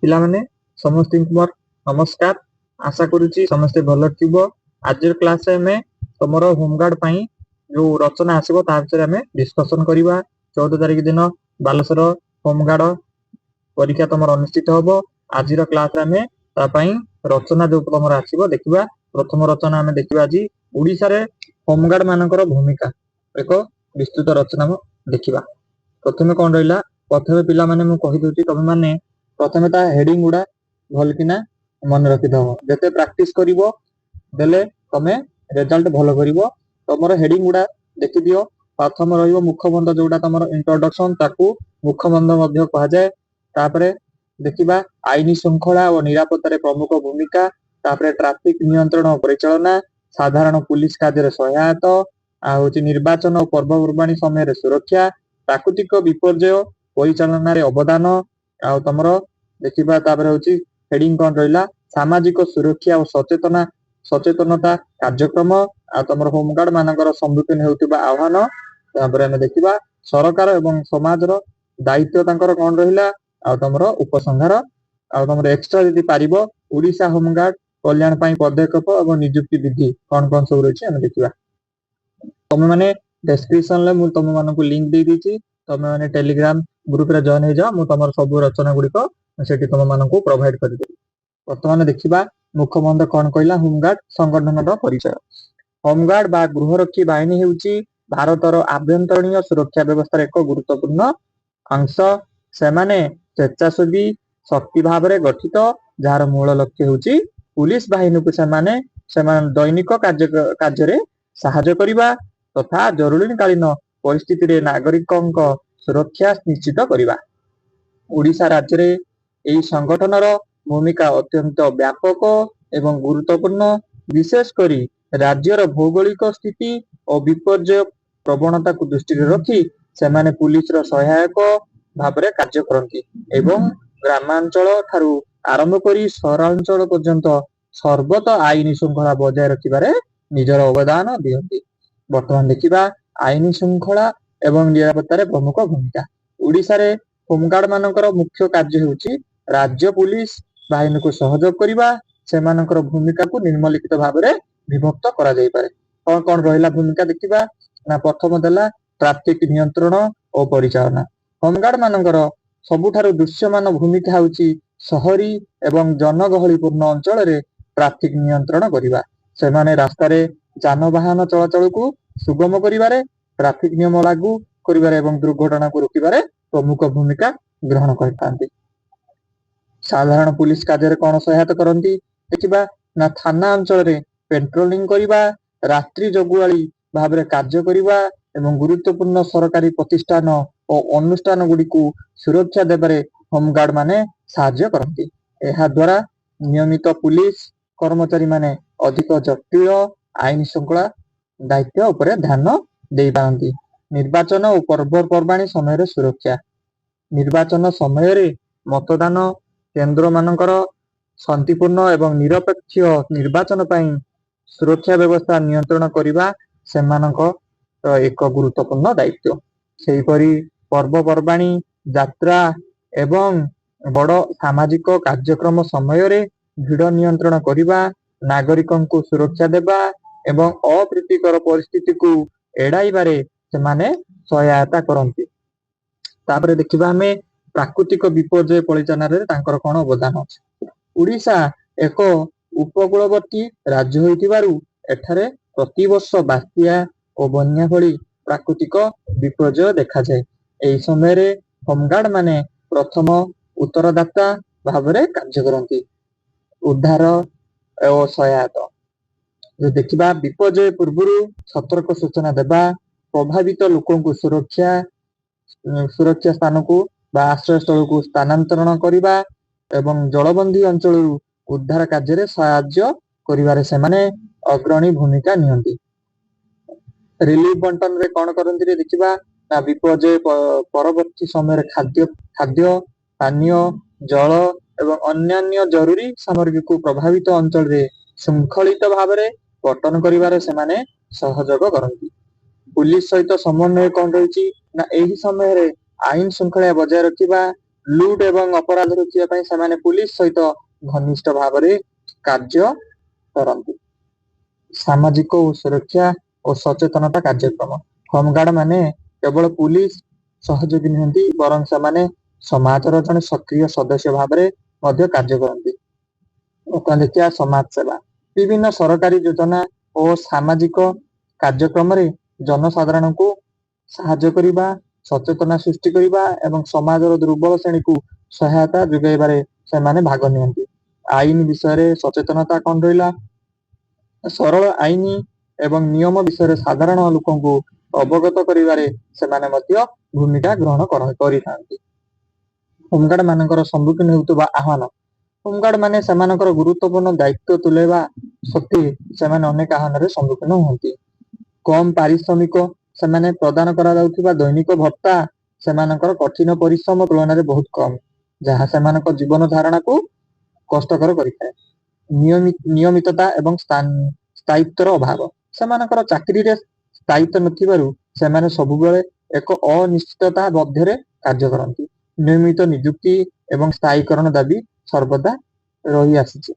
पिला माने समस्त मोर नमस्कार। आशा करूची समस्ते भल थिबो। आज क्लास रे में तमरो होमगार्ड पई जो रचना आसीबो ता विषय हमें डिस्कशन करिबा। 14 तारिख दिन बालेश्वर होमगार्ड परीक्षा तमर अनुष्ठित होबो। आज क्लास रे हमें ता पई रचना जो तमर आसीबो देखिबा। प्रथम रचना हमें देखिबा आज ओडिसा रे होमगार्ड मानकर भूमिका एक विस्तृत रचना देखिबा। प्रथमे कोन रहिला प्रथमे पिला माने मु कहि दोची तमे माने प्रथमे ता हेडिंग गुडा भल किना मन रखि दबो। जते प्रैक्टिस करिवो देले तमे रिजल्ट भलो करिवो। तमरो हेडिंग गुडा देखि दियो। प्रथम रहिबो मुख्यबंध जोडा तमरो इंट्रोडक्शन ताकू मुख्यबंध मध्य कहा जाय। तापरे देखिबा आईनी श्रृंखला और निरापत्ता रे प्रमुख भूमिका। तापरे ट्रैफिक नियंत्रण और परिचालना, साधारण पुलिस कार्य सहायता, आ होची निर्वाचन और पर्वपर्वाणी समय रे सुरक्षा, प्राकृतिक विपर्यय परिचालना रे अवदान। आ तमरो देखिबा तापरे होची हेडिंग कोन रहिला सामाजिक सुरक्षा और सचेतनता कार्यक्रम। आ तमरो होमगार्ड मानकर सम्मुखीन हेउतिबा आह्वान। तापरे हम देखिबा सरकार एवं समाज रो दायित्व तांकर कोन रहिला। आ तमरो उपसंहार। आ तमरो एक्स्ट्रा यदि पारिबो ओडिसा होमगार्ड कल्याण पई पदक्षेप एवं नियुक्ति विधि कोन कोन सब रहछि हम देखिबा। तमे माने डिस्क्रिप्शन ले मु तमे मानको लिंक दे दिछि। तमे माने टेलीग्राम ग्रुप रे जॉइन हे जा। मु तमर सब रचना गुडी को सेठी तमे मानको प्रोवाइड करि देबी। वर्तमान देखिबा मुख्यबंध कोन कहला होमगार्ड संगठन रो परिचय। होमगार्ड बा गृहरक्षी बाहिनी हेउची भारतर आभ्यंतरीण सुरक्षा व्यवस्था एक गुरुत्वपूर्ण अंश। सेमाने स्वेच्छासेवी शक्ति भाव रे गठित जार मूल लक्ष्य हेउची पुलिस बाहिनी को सेमान दैनिक कार्य रे सहायता करिबा तथा जरूरीकालीन परिस्थिति रे नागरिकक सुरक्षा निश्चित करिबा। ओडिशा राज्य रे एई संगठन रो भूमिका अत्यंत व्यापक एवं गुरुत्वपूर्ण। विशेष करी राज्यर भौगोलिक स्थिति और विपर्यय प्रवणता को दृष्टि रे रखी सेमाने पुलिस रो सहायक भाबरे कार्य करंती एवं ग्रामांचल थारु आरंभ करी सहरांचल पर्यंत सर्वत आईनी श्रृंखला बजाय रखिबारे निजर अवदान दियंती। वर्तमान देखिबा आईनी श्रृंखला एवं निरापत्ता रे प्रमुख भूमिका। ओडिसा रे होमगार्ड मानकर मुख्य कार्य हेउची राज्य पुलिस बाहिनी को सहयोग करिबा। सेमानकर भूमिका को निम्नलिखित भाव रे विभक्त करा जाय पारे। कोन कोन रहिला भूमिका देखिबा ना प्रथम देला ट्रैफिक नियंत्रण और परिचालना। होमगार्ड मानकर सबुठारु दृश्यमान भूमिका हेउची शहरी एवं जनगहलीपूर्ण अंचल रे ट्रैफिक नियंत्रण करिबा। सेमाने रास्ता रे जानवाहन चलाचल को सुगम करिबारे, ट्रैफिक नियम लागू करिबारे एवं दुर्घटना को रोकिबारे प्रमुख भूमिका ग्रहण करथांती। साधारण पुलिस कार्य रे कोन सहायता करंती देखिबा ना थाना अंचल रे पेट्रोलिंग करिबा, रात्रि जगुआली भाबरे कार्य करिबा एवं गुरुत्वपूर्ण सरकारी प्रतिष्ठान और अनुष्ठान गुडी को सुरक्षा देबारे होमगार्ड माने सहायता करंती। एहा द्वारा नियमित पुलिस कर्मचारी माने अधिक जटिल आईन श्रृंखला दायित्व उपरे ध्यान देई पारंती। निर्वाचन और पर्वपर्वाणी समय रे सुरक्षा। निर्वाचन समय रे मतदान केंद्र मानकर शांतिपूर्ण एवं निरपेक्ष निर्वाचन पई सुरक्षा व्यवस्था नियंत्रण करिबा सेमानक एक गुरुत्वपूर्ण दायित्व। सेही परि पर्वपर्वाणी यात्रा एवं बड़ सामाजिक कार्यक्रम समय रे भीड़ नियंत्रण करिबा, नागरिकन को सुरक्षा देबा एवं अप्रीतिकर परिस्थिति को एडाइबारे सेमाने सहायता करंती। तापरे देखिबा हमें प्राकृतिक विपर्यय परिचालन रे तांकर कोन अवदान अछि। ओडिशा एक उपकूलवर्ती राज्य होइतिबारु एठारे प्रतिवर्ष बात्या और बन्या भली प्राकृतिक विपर्यय देखा जाय। एई समय रे होमगार्ड माने प्रथम उत्तरदाता भाबरे कार्य करंती। उद्धार और सहायता जो देखिबा विपर्यय पूर्वरु सतर्क सूचना देबा, प्रभावित लोकों को सुरक्षा स्थान को बा आश्रय स्थल को स्थानांतरण करिबा एवं जलबंदी अंचल उद्धार कार्य रे सहायता करिबारे सेमाने अग्रणी भूमिका नियंती। रिलीफ बंटन रे कोन करंती रे देखिबा ना विपर्यय परवर्ती समय रे खाद्य पानीय जल एवं अन्यान्य जरूरी सामग्री को प्रभावित अंचल रे श्रृंखलित भाव रे बंटन करिबारे सेमाने सहयोग करंती। पुलिस सहित समन्वय कोन रहिछि ना एही समय रे आईन श्रृंखला बजाय रखिबा, लुट एवं अपराध रोकिया पई सेमाने पुलिस सहित घनिष्ठ भावरे कार्य करंती। सामाजिक और सुरक्षा और सचेतनता कार्यक्रम होमगार्ड माने केवल पुलिस सहयोगी नुहंती बरं सेमाने समाजर जने सक्रिय सदस्य भावरे मध्य कार्य करंती। देखिया समाज सेवा विभिन्न सरकारी योजना और सामाजिक कार्यक्रम रे जनसाधारण को साहाय्य करिबा सचेतना सृष्टि करिबा एवं समाजर दुर्बल श्रेणी को सहायता जोगाइबारे सेमाने भाग नियंती। आईन विषय रे सचेतनता कोन रहिला सरल आईन एवं नियम विषय साधारण लोकों को अवगत करिबारे सेमाने मध्य भूमिका ग्रहण करिथांती। होमगार्ड मानकर सम्मुखीन हेउतबा आह्वान होमगार्ड माने सेमानकर गुरुत्वपूर्ण दायित्व तुलेबा सत्ते सेमाने अनेक आह्वान सम्मुखीन हुअन्ति। कम पारिश्रमिक सेमाने प्रदान करा जाउथिबा दैनिक भत्ता सेमानकर कठिन परिश्रम तुलना रे बहुत कम जहाँ सेमानकर जीवन धारणा को कष्टकर करिଥାଏ। नियमितता एवं स्थायित्वर अभाव सेमानकर चाकरी रे स्थायित्व नथिबारु सेमाने सबुबेले एक अनिश्चितता मध्यरे कार्य करंती। नियमित नियुक्ति एवं स्थायीकरण दाबी सर्वदा रही आसीचे।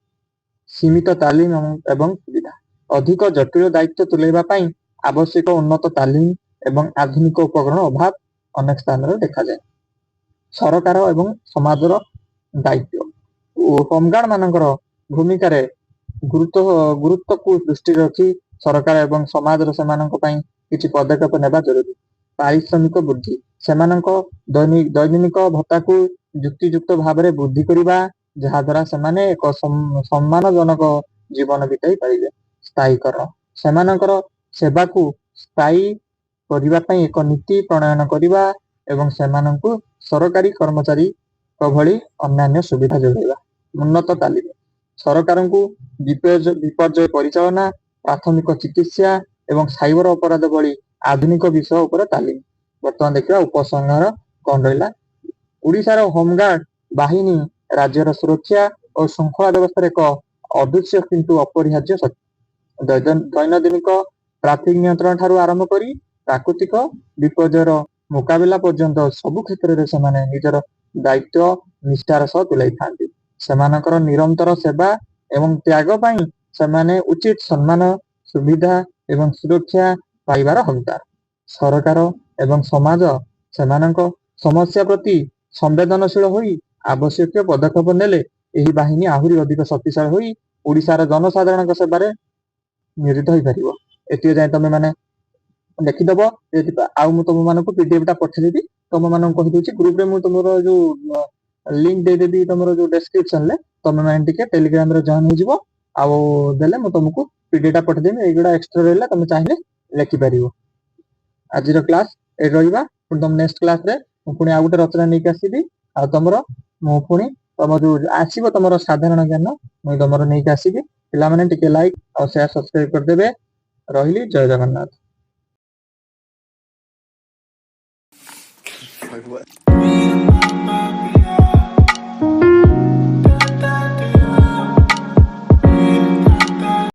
सीमित तालीम एवं सुविधा अधिक जटिल दायित्व तुलेबा पई आवश्यक उन्नत तालीम एवं आधुनिक उपकरण अभाव अनेक स्थान रे देखा जाए। सरकार एवं समाजर दायित्व होमगार्ड मानकर भूमिका रे गुरुत्व को दृष्टि रखी सरकार एवं समाज सेमानक पई किछि पदक्षेप नेबा जरूरी। पारिश्रमिक वृद्धि सेमानक दैनिक भत्ता को युक्तियुक्त भाव में वृद्धि करिबा जहा द्वारा सेमाने एक सम्मानजनक जीवन बिताई पारिबे। स्थायीकरण सेमानकर सेवा को स्थायी करिबा पई एक नीति प्रणयन करिबा एवं सेमानकु सरकारी कर्मचारी भली अन्य सुविधा जोगाइबा। उन्नत तालीम सरकार को विपर्यय परिचालना प्राथमिक चिकित्सा एवं साइबर अपराध भली आधुनिक विषय उपर तालीम। बर्तमान देखिबा उपसंहार कोन रहिला ओडिशार होमगार्ड बाहिनी राज्यर सुरक्षा और श्रृंखला व्यवस्था एक अदृश्य किंतु अपरिहार्य शक्ति। दैनंदिनिक ट्राफिक नियंत्रण ठारू आरंभ करी प्राकृतिक विपर्ययर मुकाबिला पर्यंत सबु क्षेत्र रे सेमाने निजर दायित्व निष्ठार सह तुलाई थांती। सेमानकर निरंतर सेवा एवं त्याग पई सेमाने उचित सम्मान सुविधा एवं सुरक्षा पाइबार हकदार। सरकार एवं समाज सेमानक समस्या प्रति संवेदनशील होई आवश्यक पदक्षेप नेले एही बाहिनी आहुरी अधिक शक्तिशाली होई ओडिशार जनसाधारण सेवारे नियोजित होई परिबो। एतियो जाय तमे माने देखिदबो आउ मु तुम मानको पीडीएफ टा पठेदेबी तुम मानको कहि दोछि ग्रुप रे मु तुमरो जो लिंक दे देबी तुमरो जो डिस्क्रिप्शन ले तुम माने टिके टेलीग्राम रे जॉइन हो जिवो आउ देले मु तुमको पीडीएफ टा पठेदेबी एगुडा एक्स्ट्रा रहला तुम चाहिले लेखि परिबो। आजिर क्लास ए रहिबा पुन तुम नेक्स्ट क्लास रे पुनी आ गुटे रचना नै आसीबी आ तुमरो मु पुनी तुम जो आसीबो तुमरो साधारण ज्ञान मु तुमरो नै आसीबी। पिला माने टिके लाइक और शेयर सब्सक्राइब कर देबे। रहिली जय जगन्नाथ।